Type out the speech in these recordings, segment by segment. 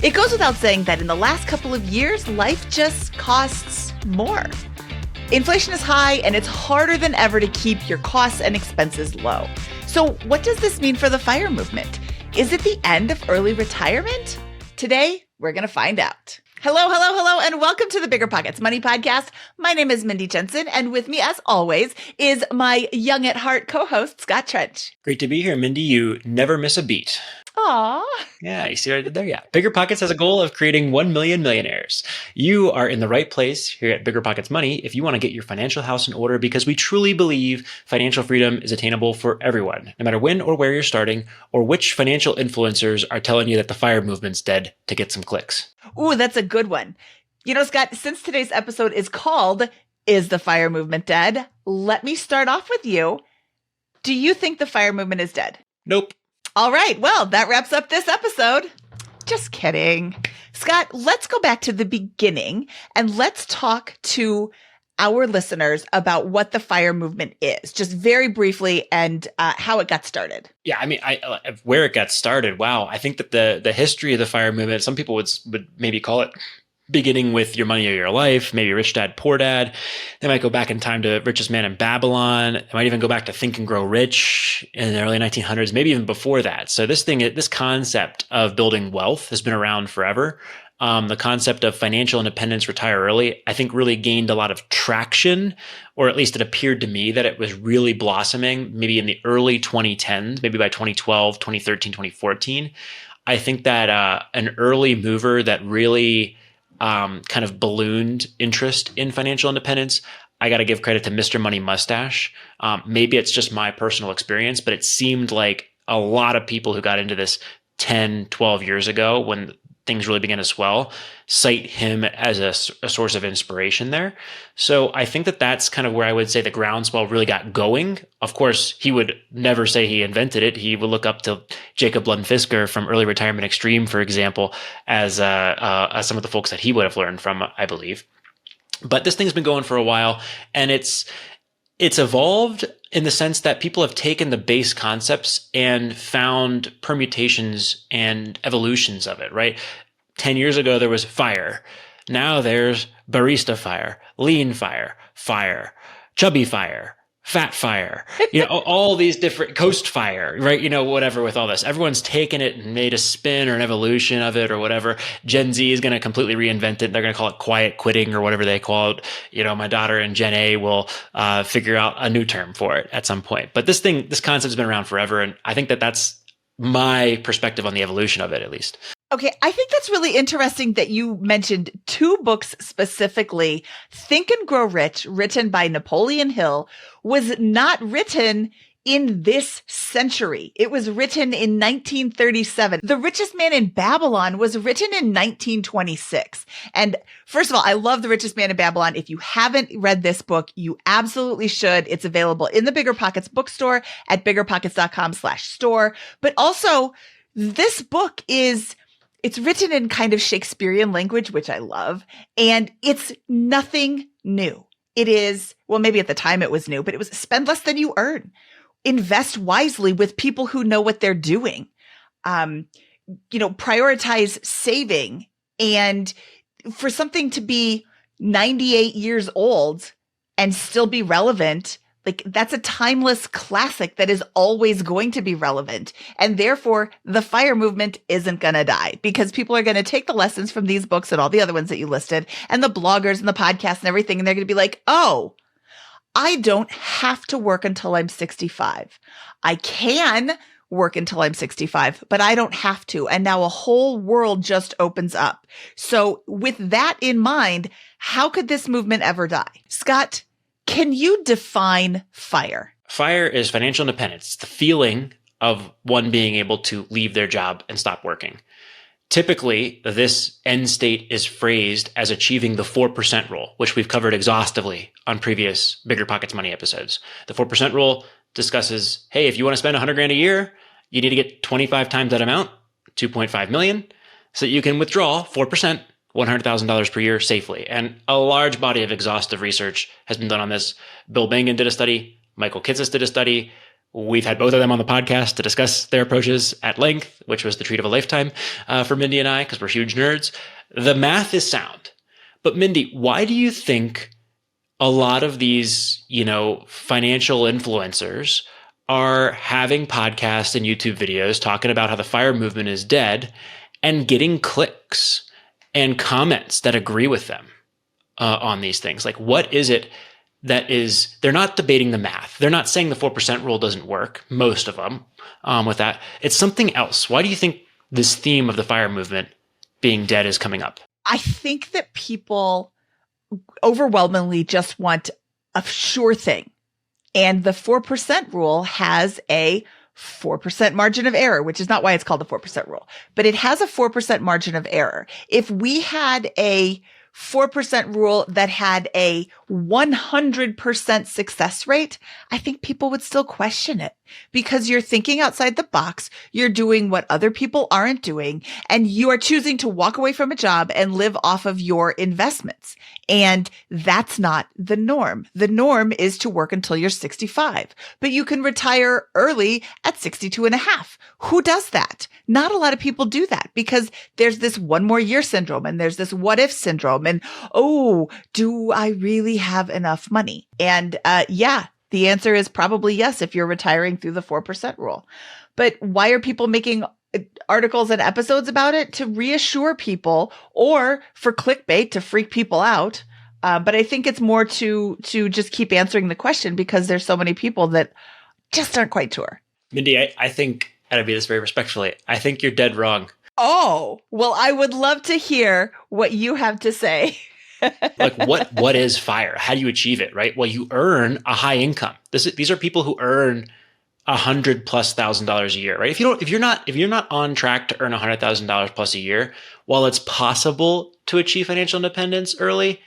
It goes without saying that in the last couple of years, life just costs more. Inflation is high, and it's harder than ever to keep your costs and expenses low. So what does this mean for the FIRE movement? Is it the end of early retirement? Today, we're going to find out. Hello, and welcome to the BiggerPockets Money Podcast. My name is Mindy Jensen, and with me, as always, is my young at heart co-host, Scott Trench. Great to be here, Mindy. You never miss a beat. Aww. Yeah, you see what I did there? Yeah. BiggerPockets has a goal of creating 1 million millionaires. You are in the right place here at BiggerPockets Money if you want to get your financial house in order, because we truly believe financial freedom is attainable for everyone, no matter when or where you're starting, or which financial influencers are telling you that the FIRE movement's dead to get some clicks. Ooh, that's a good one. You know, Scott, since today's episode is called, Is the FIRE Movement Dead? Let me start off with you. Do you think the FIRE movement is dead? Nope. All right. Well, that wraps up this episode. Just kidding. Scott, let's go back to the beginning and let's talk to our listeners about what the FIRE movement is, just very briefly, and how it got started. Yeah, I mean, where it got started, wow. I think that the history of the FIRE movement, some people would maybe call it beginning with Your Money or Your Life, maybe Rich Dad, Poor Dad. They might go back in time to Richest Man in Babylon. They might even go back to Think and Grow Rich in the early 1900s, maybe even before that. So this concept of building wealth has been around forever. The concept of financial independence, retire early, I think really gained a lot of traction, or at least it appeared to me that it was really blossoming maybe in the early 2010s, maybe by 2012, 2013, 2014. I think that an early mover that really kind of ballooned interest in financial independence, I got to give credit to Mr. Money Mustache. Maybe it's just my personal experience, but it seemed like a lot of people who got into this 10, 12 years ago when things really began to swell, cite him as a source of inspiration there. So I think that that's kind of where I would say the groundswell really got going. Of course, he would never say he invented it. He would look up to Jacob Lund-Fisker from Early Retirement Extreme, for example, as some of the folks that he would have learned from, I believe. But this thing's been going for a while, and it's evolved in the sense that people have taken the base concepts and found permutations and evolutions of it, right? 10 years ago, there was FIRE. Now there's barista FIRE, lean FIRE, chubby FIRE, fat FIRE, all these different coast FIRE, right? Whatever with all this. Everyone's taken it and made a spin or an evolution of it or whatever. Gen Z is going to completely reinvent it. They're going to call it quiet quitting or whatever they call it. My daughter and Gen A will figure out a new term for it at some point. But this concept has been around forever. And I think that that's my perspective on the evolution of it, at least. Okay, I think that's really interesting that you mentioned two books specifically. Think and Grow Rich, written by Napoleon Hill, was not written in this century. It was written in 1937. The Richest Man in Babylon was written in 1926. And first of all, I love The Richest Man in Babylon. If you haven't read this book, you absolutely should. It's available in the BiggerPockets bookstore at biggerpockets.com/store. But also, this book it's written in kind of Shakespearean language, which I love, and it's nothing new. It is, well, maybe at the time it was new, but it was spend less than you earn. Invest wisely with people who know what they're doing. Prioritize saving. And for something to be 98 years old and still be relevant, that's a timeless classic that is always going to be relevant. And therefore, the FIRE movement isn't going to die, because people are going to take the lessons from these books and all the other ones that you listed and the bloggers and the podcasts and everything. And they're going to be like, oh, I don't have to work until I'm 65. I can work until I'm 65, but I don't have to. And now a whole world just opens up. So with that in mind, how could this movement ever die? Scott, can you define FIRE? FIRE is financial independence. It's the feeling of one being able to leave their job and stop working. Typically, this end state is phrased as achieving the 4% rule, which we've covered exhaustively on previous BiggerPockets Money episodes. The 4% rule discusses, hey, if you want to spend $100,000 a year, you need to get 25 times that amount, 2.5 million, so that you can withdraw 4%. $100,000 per year safely. And a large body of exhaustive research has been done on this. Bill Bengen did a study. Michael Kitces did a study. We've had both of them on the podcast to discuss their approaches at length, which was the treat of a lifetime for Mindy and I, because we're huge nerds. The math is sound. But Mindy, why do you think a lot of these, financial influencers are having podcasts and YouTube videos talking about how the FIRE movement is dead and getting clicks and comments that agree with them on these things? Like, what is it that is, they're not debating the math. They're not saying the 4% rule doesn't work, most of them, with that. It's something else. Why do you think this theme of the FIRE movement being dead is coming up? I think that people overwhelmingly just want a sure thing. And the 4% rule has a 4% margin of error, which is not why it's called the 4% rule, but it has a 4% margin of error. If we had a 4% rule that had a 100% success rate, I think people would still question it because you're thinking outside the box. You're doing what other people aren't doing, and you are choosing to walk away from a job and live off of your investments. And that's not the norm. The norm is to work until you're 65, but you can retire early at 62 and a half. Who does that? Not a lot of people do that because there's this one more year syndrome and there's this what if syndrome. And, oh, do I really have enough money? And, yeah, the answer is probably yes, if you're retiring through the 4% rule. But why are people making articles and episodes about it? To reassure people or for clickbait to freak people out. But I think it's more to just keep answering the question because there's so many people that just aren't quite sure. Mindy, I think, and I mean this very respectfully, I think you're dead wrong. Oh, well, I would love to hear what you have to say. Like what is FIRE? How do you achieve it, right? Well, you earn a high income. These are people who earn $100,000+ a year, right? If you're not on track to earn $100,000 plus a year, while it's possible to achieve financial independence early,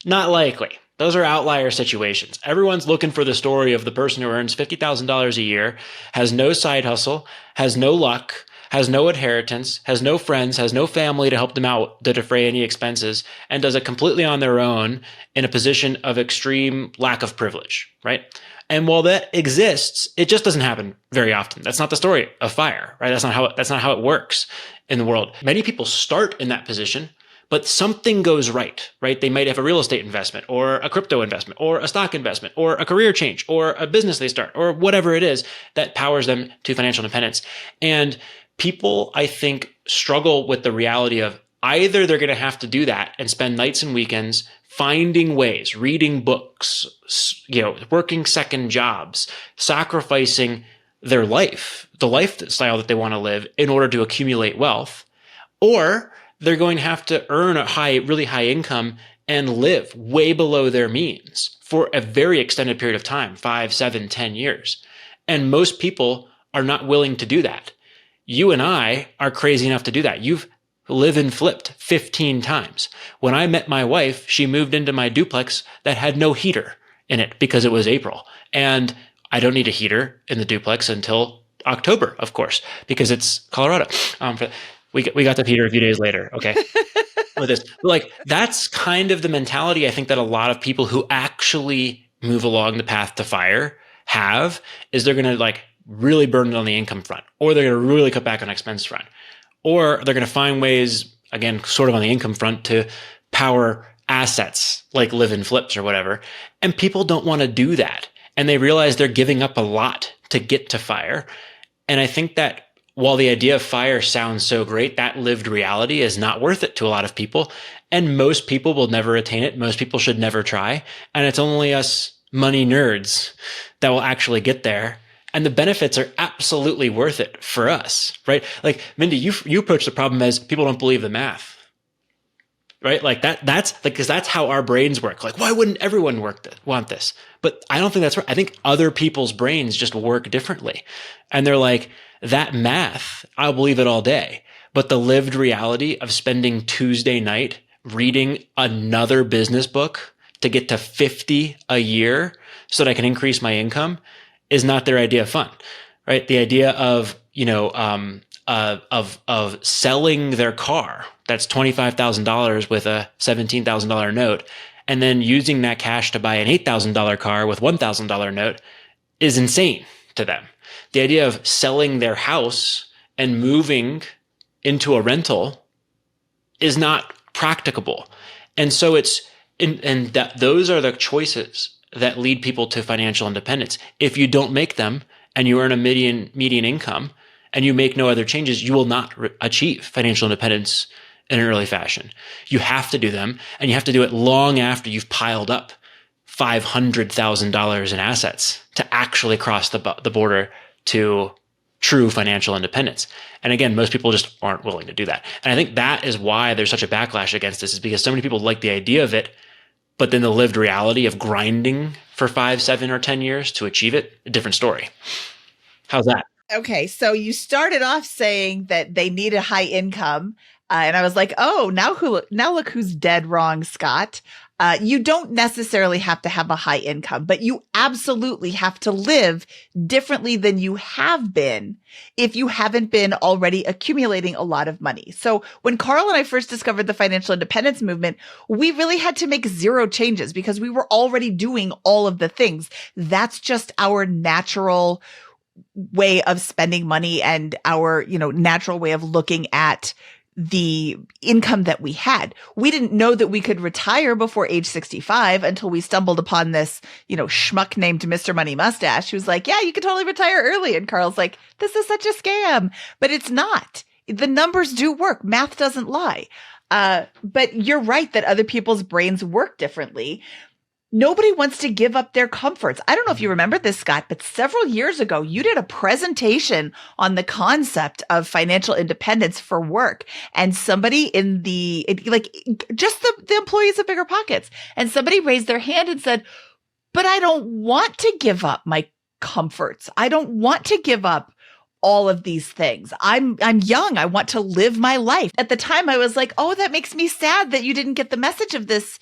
not likely. Those are outlier situations. Everyone's looking for the story of the person who earns $50,000 a year, has no side hustle, has no luck, has no inheritance, has no friends, has no family to help them out to defray any expenses, and does it completely on their own in a position of extreme lack of privilege, right? And while that exists, it just doesn't happen very often. That's not the story of FIRE, right? That's not how it works in the world. Many people start in that position, but something goes right? They might have a real estate investment or a crypto investment or a stock investment or a career change or a business they start or whatever it is that powers them to financial independence. And people, I think, struggle with the reality of either they're going to have to do that and spend nights and weekends finding ways, reading books, working second jobs, sacrificing their life, the lifestyle that they want to live in order to accumulate wealth, or they're going to have to earn a really high income and live way below their means for a very extended period of time, 5, 7, 10 years. And most people are not willing to do that. You and I are crazy enough to do that. You've live and flipped 15 times. When I met my wife, she moved into my duplex that had no heater in it because it was April. And I don't need a heater in the duplex until October, of course, because it's Colorado. We got the heater a few days later. Okay. With this, that's kind of the mentality I think that a lot of people who actually move along the path to FIRE have, is they're going to really burn it on the income front, or they're going to really cut back on expense front, or they're going to find ways, again, sort of on the income front, to power assets like live and flips or whatever. And people don't want to do that. And they realize they're giving up a lot to get to FIRE. And I think that while the idea of FIRE sounds so great, that lived reality is not worth it to a lot of people. And most people will never attain it. Most people should never try. And it's only us money nerds that will actually get there. And the benefits are absolutely worth it for us, right? Like, Mindy, you approach the problem as people don't believe the math, right? Because that's how our brains work. Why wouldn't everyone want this? But I don't think that's right. I think other people's brains just work differently. And they're like, that math, I'll believe it all day. But the lived reality of spending Tuesday night reading another business book to get to 50 a year so that I can increase my income is not their idea of fun, right? The idea of, of selling their car that's $25,000 with a $17,000 note, and then using that cash to buy an $8,000 car with $1,000 note is insane to them. The idea of selling their house and moving into a rental is not practicable. And so those are the choices that lead people to financial independence. If you don't make them and you earn a median income and you make no other changes, you will not achieve financial independence in an early fashion. You have to do them, and you have to do it long after you've piled up $500,000 in assets to actually cross the border to true financial independence. And again, most people just aren't willing to do that. And I think that is why there's such a backlash against this, is because so many people like the idea of it, but then the lived reality of grinding for 5, 7, or 10 years to achieve it, a different story. How's that? Okay, so you started off saying that they need a high income, and I was like, "Oh, now look who's dead wrong, Scott." You don't necessarily have to have a high income, but you absolutely have to live differently than you have been if you haven't been already accumulating a lot of money. So when Carl and I first discovered the financial independence movement, we really had to make zero changes because we were already doing all of the things. That's just our natural way of spending money and our, natural way of looking at the income that we had. We didn't know that we could retire before age 65 until we stumbled upon this, schmuck named Mr. Money Mustache who's like, yeah, you can totally retire early. And Carl's like, this is such a scam, but it's not. The numbers do work. Math doesn't lie. But you're right that other people's brains work differently. Nobody wants to give up their comforts. I don't know if you remember this, Scott, but several years ago, you did a presentation on the concept of financial independence for work. And somebody just the employees of BiggerPockets, and somebody raised their hand and said, but I don't want to give up my comforts. I don't want to give up all of these things. I'm young. I want to live my life. At the time, I was like, oh, that makes me sad that you didn't get the message of this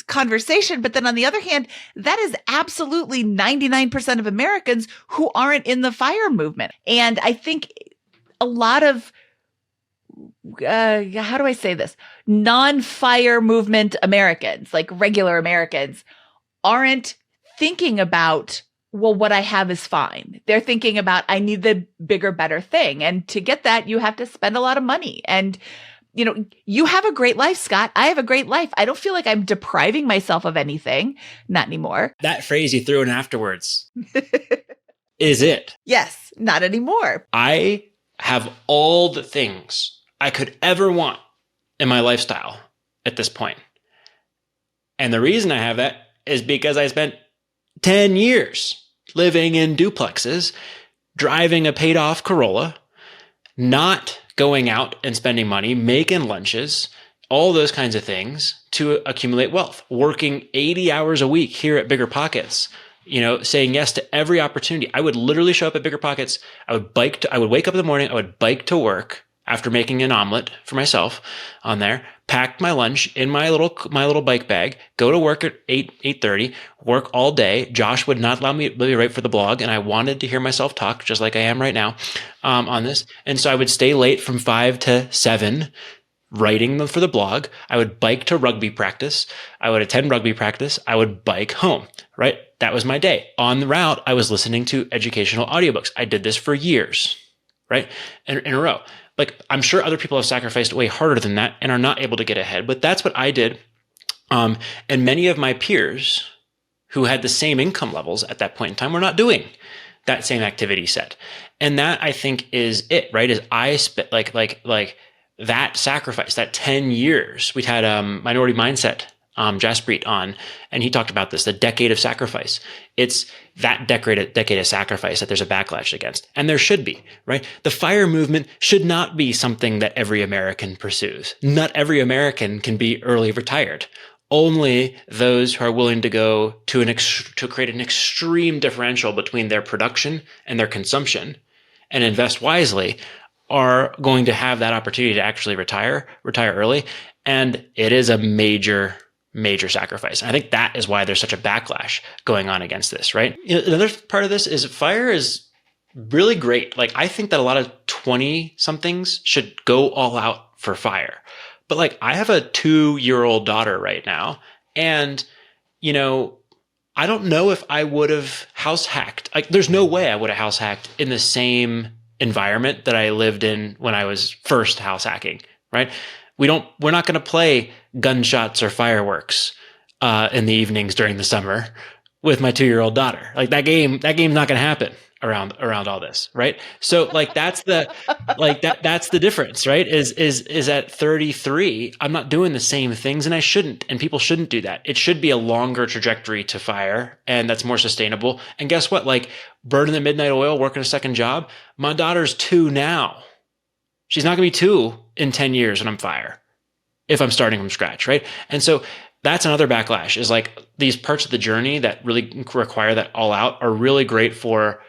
conversation. But then on the other hand, that is absolutely 99% of Americans who aren't in the FIRE movement. And I think a lot of, how do I say this? Non-FIRE movement Americans, like regular Americans, aren't thinking about, well, what I have is fine. They're thinking about, I need the bigger, better thing. And to get that, you have to spend a lot of money. And, you have a great life, Scott. I have a great life. I don't feel like I'm depriving myself of anything. Not anymore. That phrase you threw in afterwards is it. Yes, not anymore. I have all the things I could ever want in my lifestyle at this point. And the reason I have that is because I spent 10 years living in duplexes, driving a paid off Corolla, not going out and spending money, making lunches, all those kinds of things to accumulate wealth, working 80 hours a week here at BiggerPockets, saying yes to every opportunity. I would literally show up at BiggerPockets. I would wake up in the morning. I would bike to work after making an omelet for myself on there, packed my lunch in my little bike bag, go to work at 8:30, work all day. Josh would not let me write for the blog, and I wanted to hear myself talk just like I am right now on this. And so I would stay late from 5 to 7 writing for the blog. I would bike to rugby practice. I would attend rugby practice. I would bike home, right? That was my day. On the route, I was listening to educational audiobooks. I did this for years, right? In a row. Like, I'm sure other people have sacrificed way harder than that and are not able to get ahead, but that's what I did. And many of my peers who had the same income levels at that point in time were not doing that same activity set. And that, I think, is it, right? Is I spent like that sacrifice, that 10 years. We had Minority Mindset, Jaspreet on, and he talked about this, the decade of sacrifice. It's that decade of sacrifice that there's a backlash against. And there should be, right? The FIRE movement should not be something that every American pursues. Not every American can be early retired. Only those who are willing to go to create an extreme differential between their production and their consumption and invest wisely are going to have that opportunity to actually retire early. And it is a major sacrifice. And I think that is why there's such a backlash going on against this, right? Another part of this is FIRE is really great. Like, I think that a lot of 20-somethings should go all out for FIRE. But like, I have a 2-year-old daughter right now, and, I don't know if I would have house hacked. Like, there's no way I would have house hacked in the same environment that I lived in when I was first house hacking, right? We're not going to play gunshots or fireworks in the evenings during the summer with my 2-year-old daughter. Like, game's not going to happen around all this, right? So like that's the difference, right? Is at 33, I'm not doing the same things, and I shouldn't, and people shouldn't do that. It should be a longer trajectory to fire, and that's more sustainable. And guess what? Like, burning the midnight oil, working a second job. My daughter's 2 now. She's not going to be 2 in 10 years when I'm fire, if I'm starting from scratch, right? And so that's another backlash, is like these parts of the journey that really require that all out are really great for,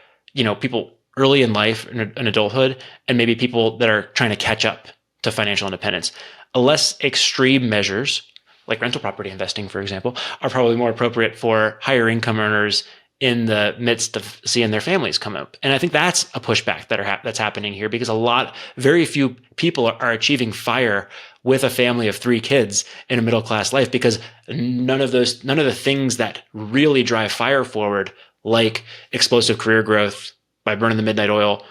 people early in life in adulthood, and maybe people that are trying to catch up to financial independence. Less extreme measures, like rental property investing, for example, are probably more appropriate for higher income earners in the midst of seeing their families come up. And I think that's a pushback that's happening here, because very few people are achieving fire with a family of 3 kids in a middle class life, because none of the things that really drive fire forward, like explosive career growth by burning the midnight oil,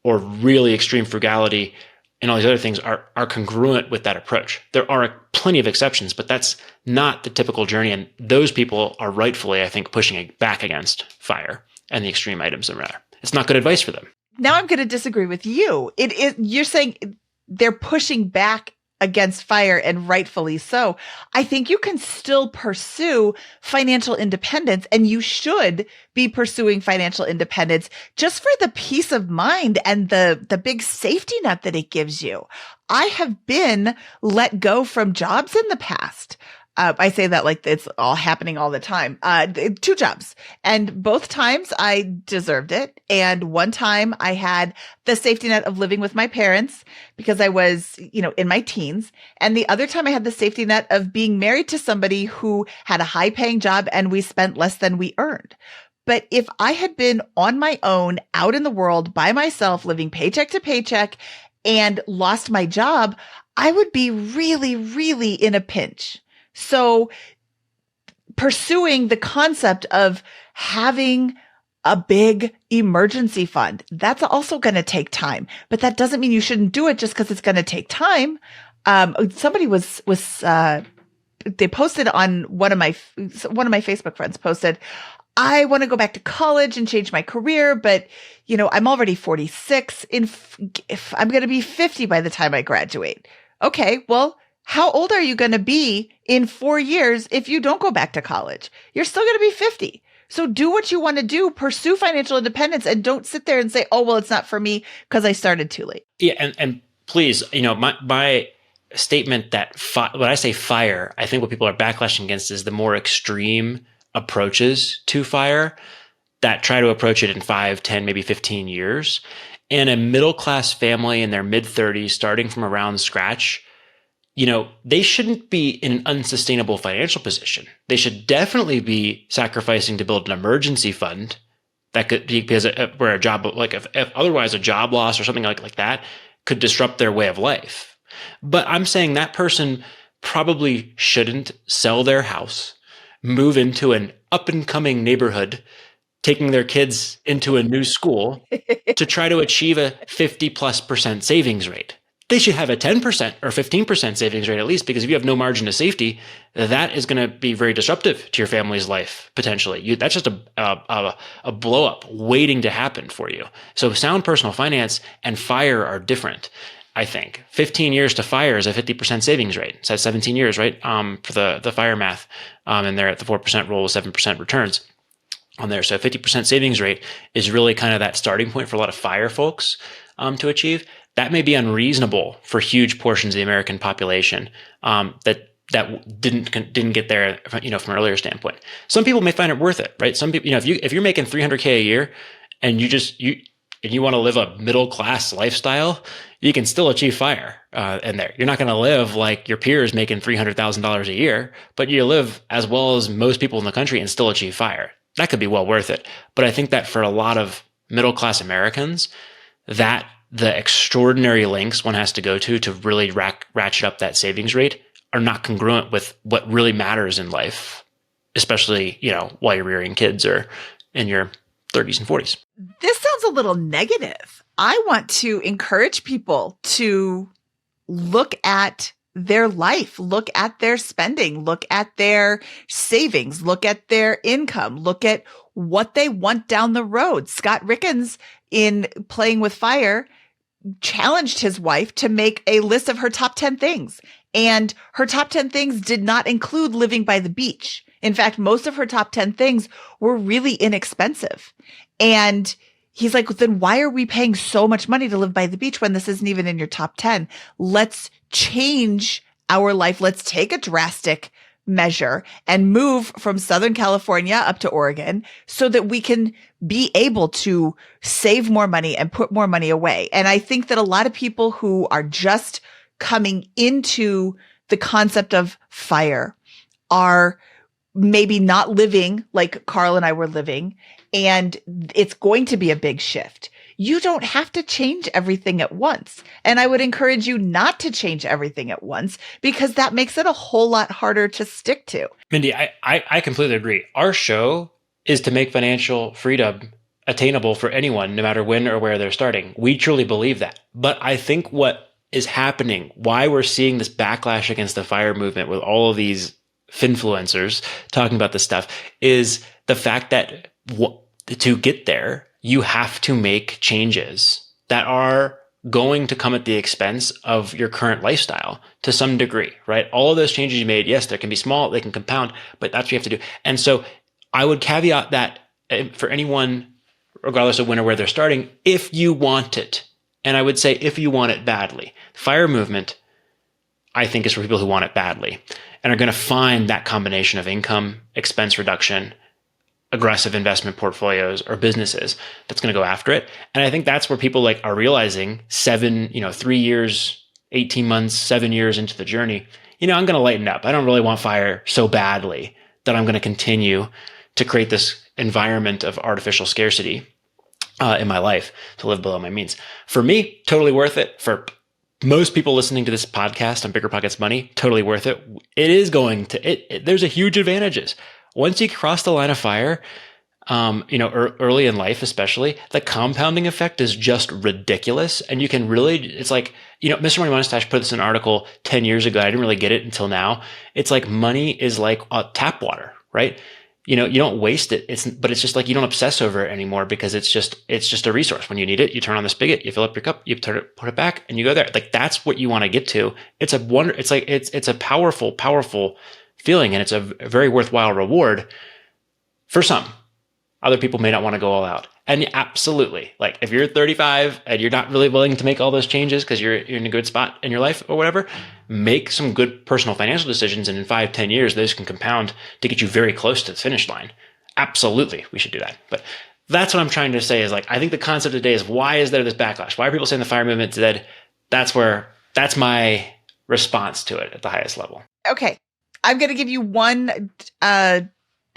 or really extreme frugality, and all these other things are congruent with that approach. There are plenty of exceptions, but that's not the typical journey. And those people are rightfully, I think, pushing back against fire and the extreme items that matter. It's not good advice for them. Now I'm going to disagree with you. You're saying they're pushing back against fire, and rightfully so. I think you can still pursue financial independence, and you should be pursuing financial independence just for the peace of mind and the big safety net that it gives you. I have been let go from jobs in the past. I say that like it's all happening all the time. 2 jobs, and both times I deserved it. And one time I had the safety net of living with my parents because I was, in my teens. And the other time I had the safety net of being married to somebody who had a high paying job, and we spent less than we earned. But if I had been on my own, out in the world by myself, living paycheck to paycheck, and lost my job, I would be really, really in a pinch. So pursuing the concept of having a big emergency fund, that's also going to take time, but that doesn't mean you shouldn't do it just because it's going to take time. Somebody they posted on one of my Facebook friends posted, I want to go back to college and change my career, but I'm already 46. If I'm going to be 50 by the time I graduate. Okay, well, how old are you going to be in 4 years if you don't go back to college? You're still going to be 50. So do what you want to do, pursue financial independence, and don't sit there and say, oh, well, it's not for me because I started too late. Yeah. And please, my statement that when I say fire, I think what people are backlashing against is the more extreme approaches to fire that try to approach it in 5, 10, maybe 15 years. And a middle-class family in their mid-30s, starting from around scratch, they shouldn't be in an unsustainable financial position. They should definitely be sacrificing to build an emergency fund that could be, because where a job, like if otherwise a job loss or something like that could disrupt their way of life. But I'm saying that person probably shouldn't sell their house, move into an up and coming neighborhood, taking their kids into a new school to try to achieve a 50+% savings rate. They should have a 10% or 15% savings rate at least, because if you have no margin of safety, that is going to be very disruptive to your family's life, potentially. That's just a blow up waiting to happen for you. So sound personal finance and fire are different, I think. 15 years to fire is a 50% savings rate. So that's 17 years, right? For the fire math. And they're at the 4% rule with 7% returns on there. So 50% savings rate is really kind of that starting point for a lot of fire folks to achieve. That may be unreasonable for huge portions of the American population that didn't get there, from an earlier standpoint. Some people may find it worth it, right? Some people, if you're making $300K a year and you want to live a middle class lifestyle, you can still achieve fire in there. You're not going to live like your peers making $300,000 a year, but you live as well as most people in the country and still achieve fire. That could be well worth it. But I think that for a lot of middle class Americans, that the extraordinary lengths one has to go to really ratchet up that savings rate are not congruent with what really matters in life. especially, while you're rearing kids or in your 30s and 40s. This sounds a little negative. I want to encourage people to look at their life, look at their spending, look at their savings, look at their income, look at what they want down the road. Scott Rickens, in Playing with Fire, challenged his wife to make a list of her top 10 things. And her top 10 things did not include living by the beach. In fact, most of her top 10 things were really inexpensive. And he's like, then why are we paying so much money to live by the beach when this isn't even in your top 10? Let's change our life. Let's take a drastic measure and move from Southern California up to Oregon so that we can be able to save more money and put more money away. And I think that a lot of people who are just coming into the concept of FIRE are maybe not living like Carl and I were living, and it's going to be a big shift. You don't have to change everything at once. And I would encourage you not to change everything at once, because that makes it a whole lot harder to stick to. Mindy, I completely agree. Our show is to make financial freedom attainable for anyone, no matter when or where they're starting. We truly believe that. But I think what is happening, why we're seeing this backlash against the FIRE movement with all of these finfluencers talking about this stuff, is the fact that to get there, you have to make changes that are going to come at the expense of your current lifestyle to some degree, right? All of those changes you made, yes, they can be small, they can compound, but that's what you have to do. And so I would caveat that for anyone, regardless of when or where they're starting, if you want it, and I would say if you want it badly. The FIRE movement, I think, is for people who want it badly and are going to find that combination of income, expense reduction, aggressive investment portfolios or businesses that's going to go after it. And I think that's where people are realizing 3 years, 18 months, 7 years into the journey, I'm going to lighten up. I don't really want FIRE so badly that I'm going to continue to create this environment of artificial scarcity in my life to live below my means. For me, totally worth it. For most people listening to this podcast on BiggerPockets Money, totally worth it. It is going to, there's a huge advantages. Once you cross the line of FIRE, early in life, especially, the compounding effect is just ridiculous. And you can really, it's like, Mr. Money Mustache put this in an article 10 years ago. I didn't really get it until now. It's like money is like tap water, right? You don't waste it. But it's just like you don't obsess over it anymore because it's just a resource. When you need it, you turn on the spigot, you fill up your cup, you put it back, and you go there. Like that's what you want to get to. It's a powerful, powerful feeling, and it's a very worthwhile reward for some. Other people may not want to go all out. And absolutely, like if you're 35 and you're not really willing to make all those changes because you're in a good spot in your life or whatever, make some good personal financial decisions. And in 5-10 years, those can compound to get you very close to the finish line. Absolutely, we should do that. But that's what I'm trying to say is I think the concept today is, why is there this backlash? Why are people saying the FIRE movement is dead? That's my response to it at the highest level. Okay. I'm going to give you one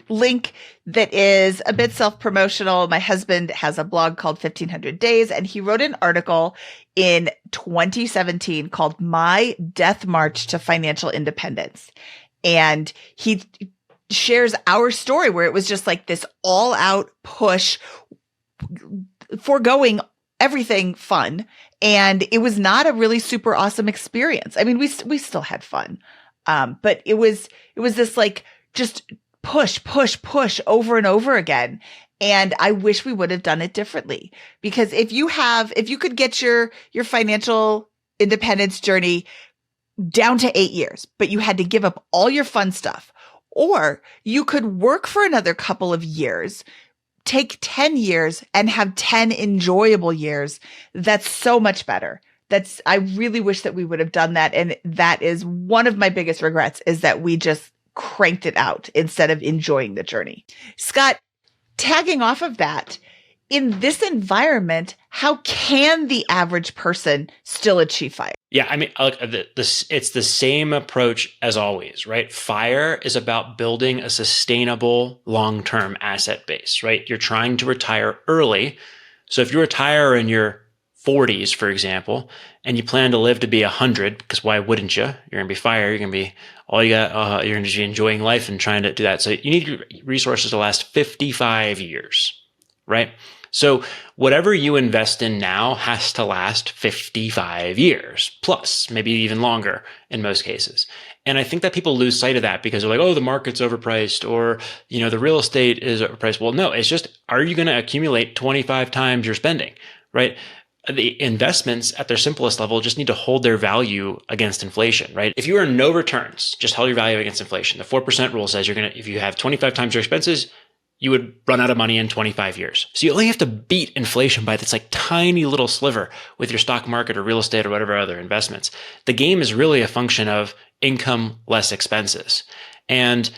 link that is a bit self-promotional. My husband has a blog called 1500 Days, and he wrote an article in 2017 called My Death March to Financial Independence. And he shares our story where it was just like this all-out push, foregoing everything fun. And it was not a really super awesome experience. I mean, we still had fun. But it was this just push over and over again. And I wish we would have done it differently, because if you could get your financial independence journey down to 8 years, but you had to give up all your fun stuff, or you could work for another couple of years, take 10 years and have 10 enjoyable years. That's so much better. I really wish that we would have done that. And that is one of my biggest regrets, is that we just cranked it out instead of enjoying the journey. Scott, tagging off of that, in this environment, how can the average person still achieve FIRE? Yeah, I mean, it's the same approach as always, right? FIRE is about building a sustainable long-term asset base, right? You're trying to retire early. So if you retire in your 40s, for example, and you plan to live to be 100, because why wouldn't you? You're going to be fire. You're going to be you're going to be enjoying life and trying to do that. So you need your resources to last 55 years, right? So whatever you invest in now has to last 55 years plus, maybe even longer in most cases. And I think that people lose sight of that because they're like, oh, the market's overpriced, or, the real estate is overpriced. Well, no, it's just, are you going to accumulate 25 times your spending, right? The investments at their simplest level just need to hold their value against inflation, right? If you earn no returns, just hold your value against inflation. The 4% rule says if you have 25 times your expenses, you would run out of money in 25 years. So you only have to beat inflation by this like tiny little sliver with your stock market or real estate or whatever other investments. The game is really a function of income less expenses. And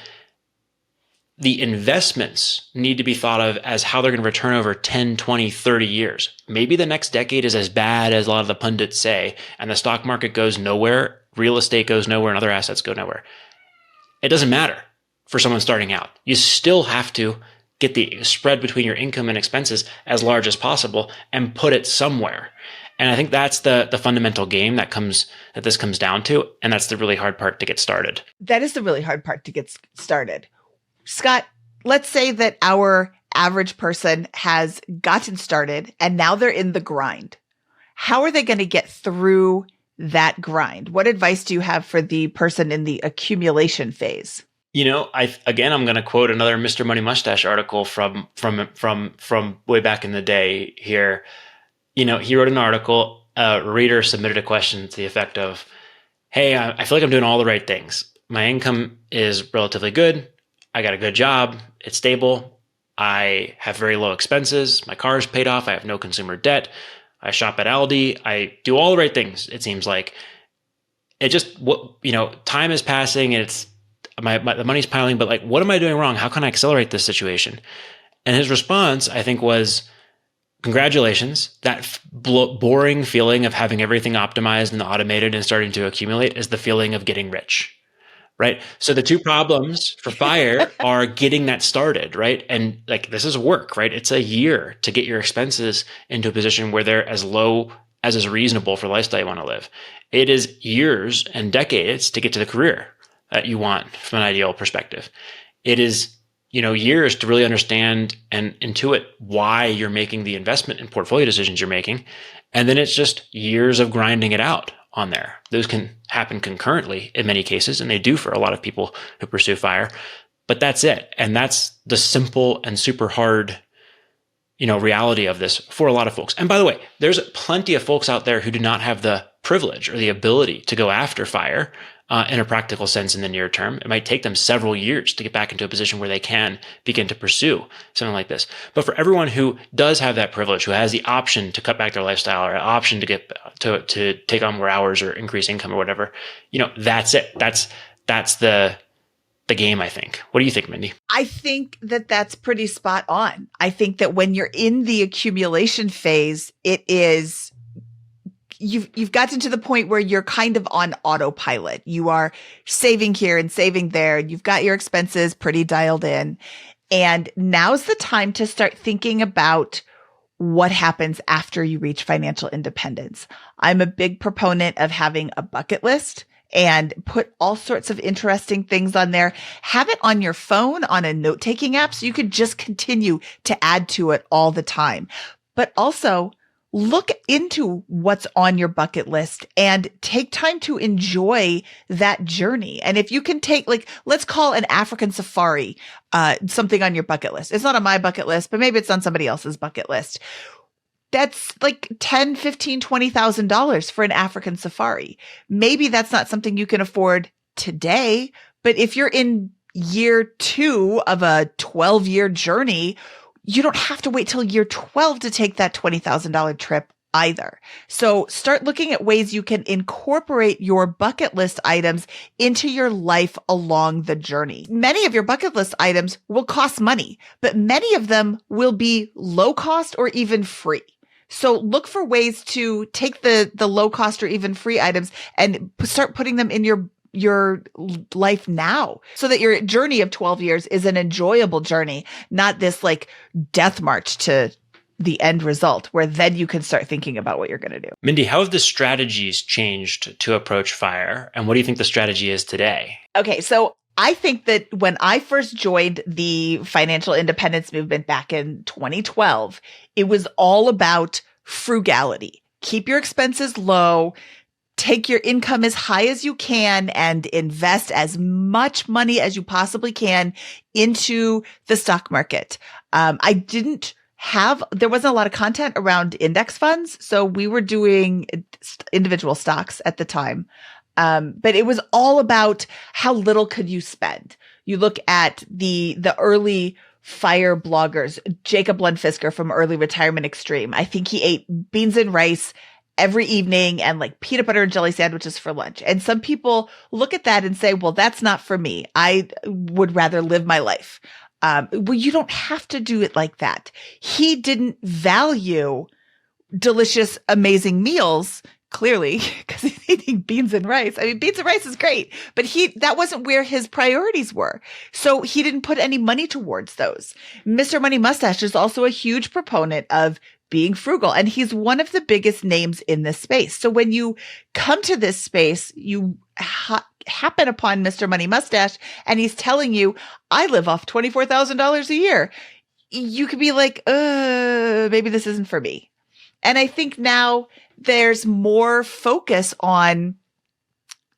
the investments need to be thought of as how they're going to return over 10, 20, 30 years. Maybe the next decade is as bad as a lot of the pundits say, and the stock market goes nowhere, real estate goes nowhere, and other assets go nowhere. It doesn't matter for someone starting out. You still have to get the spread between your income and expenses as large as possible and put it somewhere. And I think that's the fundamental game that this comes down to. And that's the really hard part to get started. That is the really hard part to get started. Scott, let's say that our average person has gotten started and now they're in the grind. How are they going to get through that grind? What advice do you have for the person in the accumulation phase? I'm going to quote another Mr. Money Mustache article from way back in the day here. He wrote an article, a reader submitted a question to the effect of, hey, I feel like I'm doing all the right things. My income is relatively good. I got a good job. It's stable. I have very low expenses. My car is paid off. I have no consumer debt. I shop at Aldi. I do all the right things, it seems like. It just, time is passing and it's, the money's piling, but like, what am I doing wrong? How can I accelerate this situation? And his response, I think, was, congratulations. That boring feeling of having everything optimized and automated and starting to accumulate is the feeling of getting rich, right? So the two problems for FIRE are getting that started, right? And like, this is work, right? It's a year to get your expenses into a position where they're as low as is reasonable for the lifestyle you want to live. It is years and decades to get to the career that you want from an ideal perspective. It is, years to really understand and intuit why you're making the investment and portfolio decisions you're making. And then it's just years of grinding it out on there. Those can happen concurrently in many cases, and they do for a lot of people who pursue FIRE. But that's it. And that's the simple and super hard, reality of this for a lot of folks. And by the way, there's plenty of folks out there who do not have the privilege or the ability to go after FIRE in a practical sense in the near term. It might take them several years to get back into a position where they can begin to pursue something like this. But for everyone who does have that privilege, who has the option to cut back their lifestyle or option to get to take on more hours or increase income or whatever, that's it. That's the game, I think. What do you think, Mindy? I think that that's pretty spot on. I think that when you're in the accumulation phase, it is you've gotten to the point where you're kind of on autopilot. You are saving here and saving there. You've got your expenses pretty dialed in. And now's the time to start thinking about what happens after you reach financial independence. I'm a big proponent of having a bucket list and put all sorts of interesting things on there. Have it on your phone, on a note-taking app, so you could just continue to add to it all the time. But also, look into what's on your bucket list and take time to enjoy that journey. And if you can take, let's call an African safari, something on your bucket list. It's not on my bucket list, but maybe it's on somebody else's bucket list. That's like $10,000, $15,000, $20,000 for an African safari. Maybe that's not something you can afford today, but if you're in year 2 of a 12-year journey, you don't have to wait till year 12 to take that $20,000 trip either. So start looking at ways you can incorporate your bucket list items into your life along the journey. Many of your bucket list items will cost money, but many of them will be low cost or even free. So look for ways to take the low cost or even free items and start putting them in your life now, so that your journey of 12 years is an enjoyable journey, not this like death march to the end result, where then you can start thinking about what you're going to do. Mindy, how have the strategies changed to approach FIRE? And what do you think the strategy is today? Okay, so I think that when I first joined the financial independence movement back in 2012, it was all about frugality. Keep your expenses low, take your income as high as you can, and invest as much money as you possibly can into the stock market. There wasn't a lot of content around index funds. So we were doing individual stocks at the time. But it was all about how little could you spend. You look at the early FIRE bloggers, Jacob Lundfisker from Early Retirement Extreme. I think he ate beans and rice every evening and like peanut butter and jelly sandwiches for lunch. And some people look at that and say, well, that's not for me. I would rather live my life. Well, you don't have to do it like that. He didn't value delicious, amazing meals, clearly, because he's eating beans and rice. I mean, beans and rice is great, but that wasn't where his priorities were. So he didn't put any money towards those. Mr. Money Mustache is also a huge proponent of being frugal, and he's one of the biggest names in this space. So when you come to this space, you happen upon Mr. Money Mustache, and he's telling you, I live off $24,000 a year. You could be like, maybe this isn't for me. And I think now there's more focus on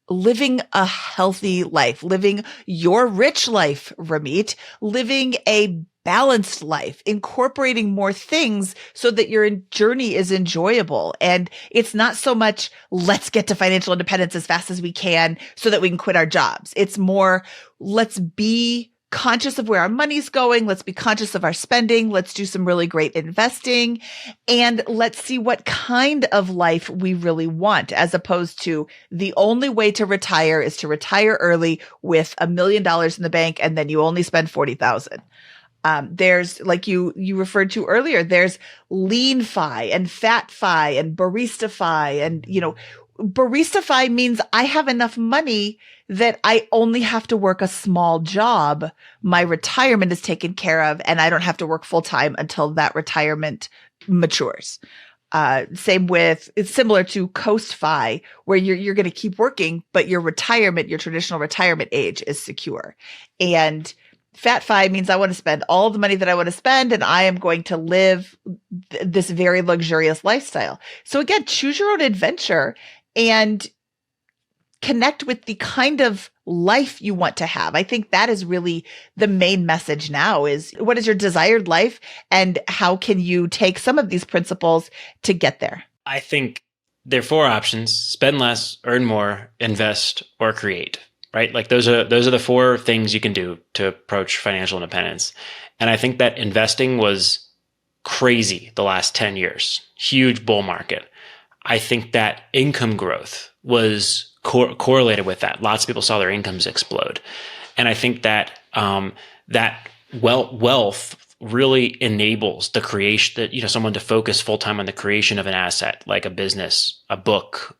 living a healthy life, living your rich life, Ramit, living a balanced life, incorporating more things so that your journey is enjoyable. And it's not so much, let's get to financial independence as fast as we can so that we can quit our jobs. It's more, let's be conscious of where our money's going. Let's be conscious of our spending. Let's do some really great investing, and let's see what kind of life we really want, as opposed to the only way to retire is to retire early with $1 million in the bank, and then you only spend $40,000. There's, like you referred to earlier, there's lean fi and fat fi and barista fi, and barista fi means I have enough money that I only have to work a small job. My retirement is taken care of, and I don't have to work full time until that retirement matures. It's similar to Coast Fi, where you're going to keep working, but your traditional retirement age is secure. And Fat Fi means I want to spend all the money that I want to spend, and I am going to live this very luxurious lifestyle. So again, choose your own adventure and connect with the kind of life you want to have. I think that is really the main message now, is what is your desired life, and how can you take some of these principles to get there? I think there are 4 options: spend less, earn more, invest, or create. Right? Like those are the 4 things you can do to approach financial independence. And I think that investing was crazy the last 10 years, huge bull market. I think that income growth was correlated with that. Lots of people saw their incomes explode. And I think that that wealth really enables the creation, that someone to focus full time on the creation of an asset, like a business, a book,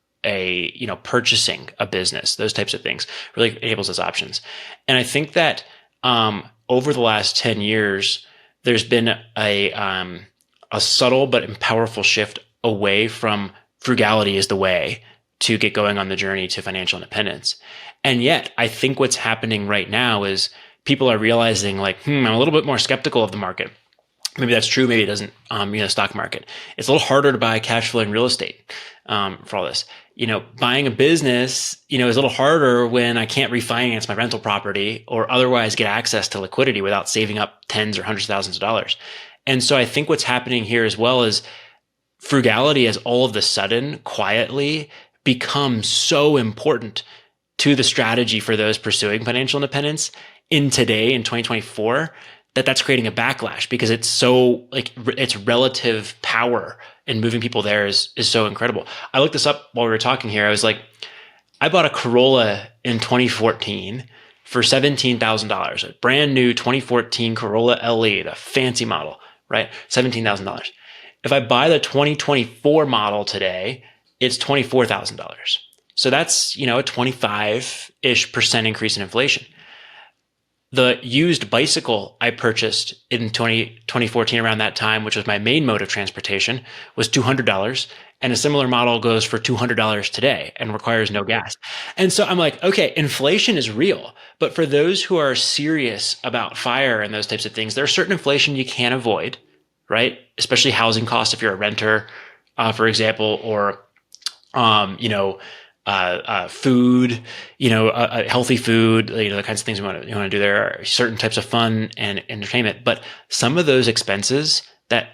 purchasing a business, those types of things really enables those options. And I think that over the last 10 years, there's been a subtle but powerful shift away from frugality is the way to get going on the journey to financial independence. And yet, I think what's happening right now is people are realizing, like, I'm a little bit more skeptical of the market. Maybe that's true. Maybe it doesn't, stock market. It's a little harder to buy cash flow in real estate for all this. Buying a business, is a little harder when I can't refinance my rental property or otherwise get access to liquidity without saving up tens or hundreds of thousands of dollars. And so I think what's happening here as well is frugality has all of a sudden quietly become so important to the strategy for those pursuing financial independence in 2024, that's creating a backlash, because it's so, like, its relative power in moving people there is so incredible. I looked this up while we were talking here. I was like, I bought a Corolla in 2014 for $17,000, a brand new 2014 Corolla LE, the fancy model, right? $17,000. If I buy the 2024 model today, it's $24,000. So that's, a 25-ish% increase in inflation. The used bicycle I purchased in 2014 around that time, which was my main mode of transportation, was $200. And a similar model goes for $200 today and requires no gas. And so I'm like, okay, inflation is real. But for those who are serious about fire and those types of things, there's certain inflation you can't avoid, right? Especially housing costs if you're a renter, for example, or food, healthy food, the kinds of things you want to do. There are certain types of fun and entertainment, but some of those expenses that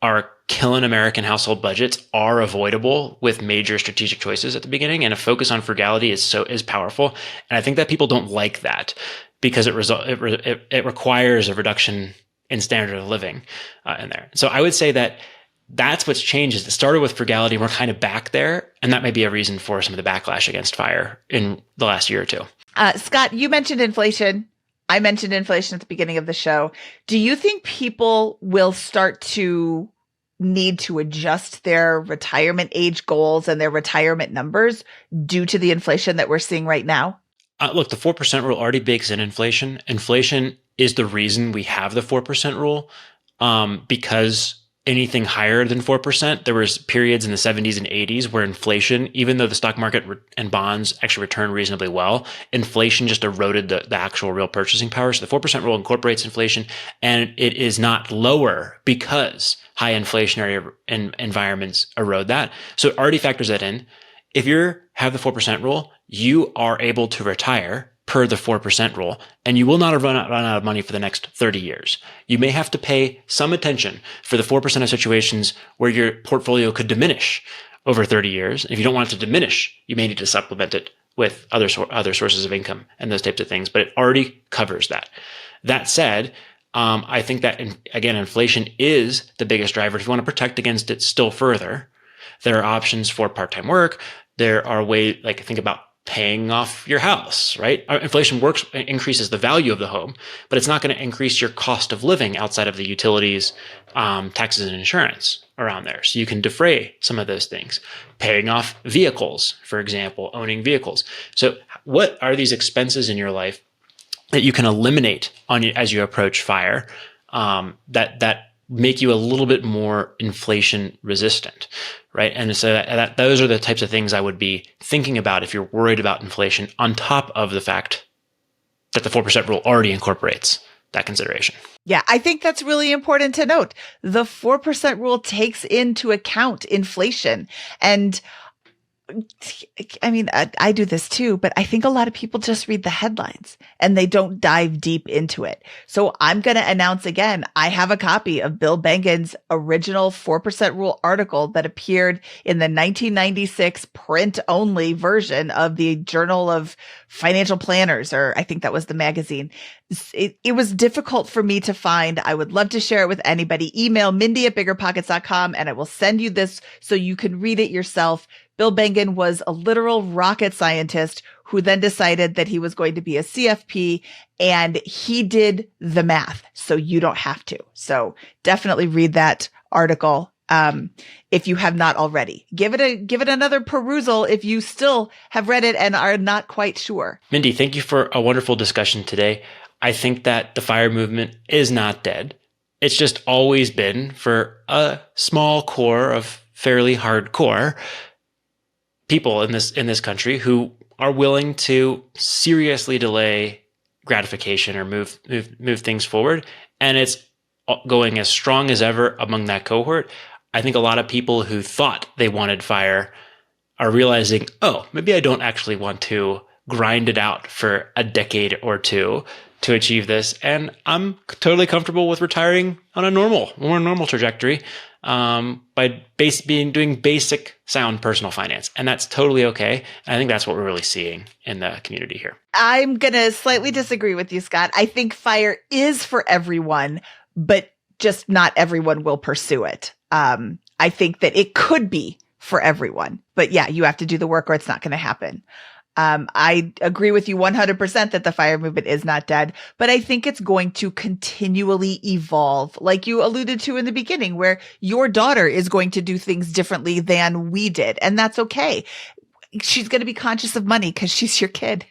are killing American household budgets are avoidable with major strategic choices at the beginning. And a focus on frugality is powerful. And I think that people don't like that because it requires a reduction in standard of living in there. So I would say that's what's changed. Is it started with frugality and we're kind of back there. And that may be a reason for some of the backlash against fire in the last year or two. Scott, you mentioned inflation. I mentioned inflation at the beginning of the show. Do you think people will start to need to adjust their retirement age goals and their retirement numbers due to the inflation that we're seeing right now? Look, the 4% rule already bakes in inflation. Inflation is the reason we have the 4% rule, because anything higher than 4%, there was periods in the 70s and 80s where inflation, even though the stock market and bonds actually returned reasonably well, inflation just eroded the actual real purchasing power. So the 4% rule incorporates inflation, and it is not lower because high inflationary environments erode that. So it already factors that in. If you have the 4% rule, you are able to retire per the 4% rule, and you will not run out of money for the next 30 years. You may have to pay some attention for the 4% of situations where your portfolio could diminish over 30 years. If you don't want it to diminish, you may need to supplement it with other sources of income and those types of things, but it already covers that. That said, I think that, again, inflation is the biggest driver. If you want to protect against it still further, there are options for part-time work. There are ways, think about paying off your house, right? Inflation increases the value of the home, but it's not going to increase your cost of living outside of the utilities, taxes, and insurance around there. So you can defray some of those things. Paying off vehicles, for example, owning vehicles. So what are these expenses in your life that you can eliminate as you approach fire, that make you a little bit more inflation resistant, right? And so those are the types of things I would be thinking about if you're worried about inflation, on top of the fact that the 4% rule already incorporates that consideration. Yeah, I think that's really important to note. The 4% rule takes into account inflation. And I mean, I do this too, but I think a lot of people just read the headlines and they don't dive deep into it. So I'm going to announce again, I have a copy of Bill Bengen's original 4% rule article that appeared in the 1996 print only version of the Journal of Financial Planners, or I think that was the magazine. It was difficult for me to find. I would love to share it with anybody. Email Mindy@BiggerPockets.com and I will send you this so you can read it yourself. Bill Bengen was a literal rocket scientist who then decided that he was going to be a CFP, and he did the math. So you don't have to. So definitely read that article. If you have not already, give it another perusal if you still have read it and are not quite sure. Mindy, thank you for a wonderful discussion today. I think that the FIRE movement is not dead. It's just always been for a small core of fairly hardcore people in this country who are willing to seriously delay gratification or move things forward. And it's going as strong as ever among that cohort. I think a lot of people who thought they wanted FIRE are realizing, oh, maybe I don't actually want to grind it out for a decade or two to achieve this. And I'm totally comfortable with retiring on a more normal trajectory, by doing basic sound personal finance. And that's totally okay. And I think that's what we're really seeing in the community here. I'm going to slightly disagree with you, Scott. I think FIRE is for everyone, but just not everyone will pursue it. I think that it could be for everyone, but yeah, you have to do the work or it's not going to happen. I agree with you 100% that the FIRE movement is not dead, but I think it's going to continually evolve, like you alluded to in the beginning, where your daughter is going to do things differently than we did. And that's okay. She's going to be conscious of money because she's your kid.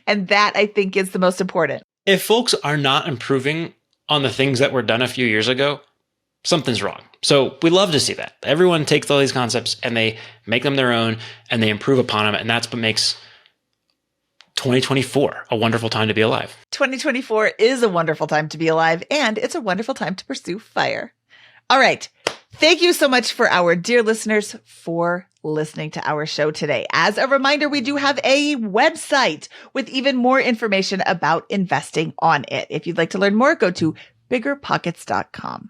And that, I think, is the most important. if folks are not improving on the things that were done a few years ago, something's wrong. So we love to see that. Everyone takes all these concepts and they make them their own and they improve upon them. And that's what makes 2024 a wonderful time to be alive. 2024 is a wonderful time to be alive, and it's a wonderful time to pursue fire. All right. Thank you so much for our dear listeners for listening to our show today. As a reminder, we do have a website with even more information about investing on it. If you'd like to learn more, go to BiggerPockets.com.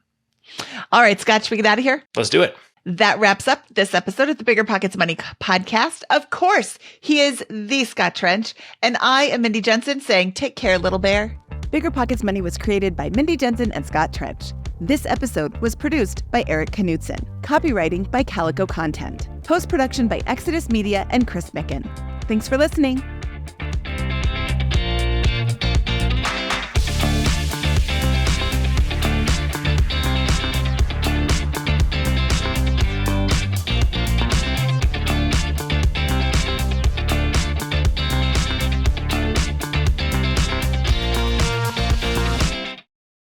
All right, Scott, should we get out of here? Let's do it. That wraps up this episode of the Bigger Pockets Money Podcast. Of course, he is the Scott Trench, and I am Mindy Jensen saying, take care, little bear. Bigger Pockets Money was created by Mindy Jensen and Scott Trench. This episode was produced by Eric Knudsen. Copywriting by Calico Content. Post-production by Exodus Media and Chris Micken. Thanks for listening.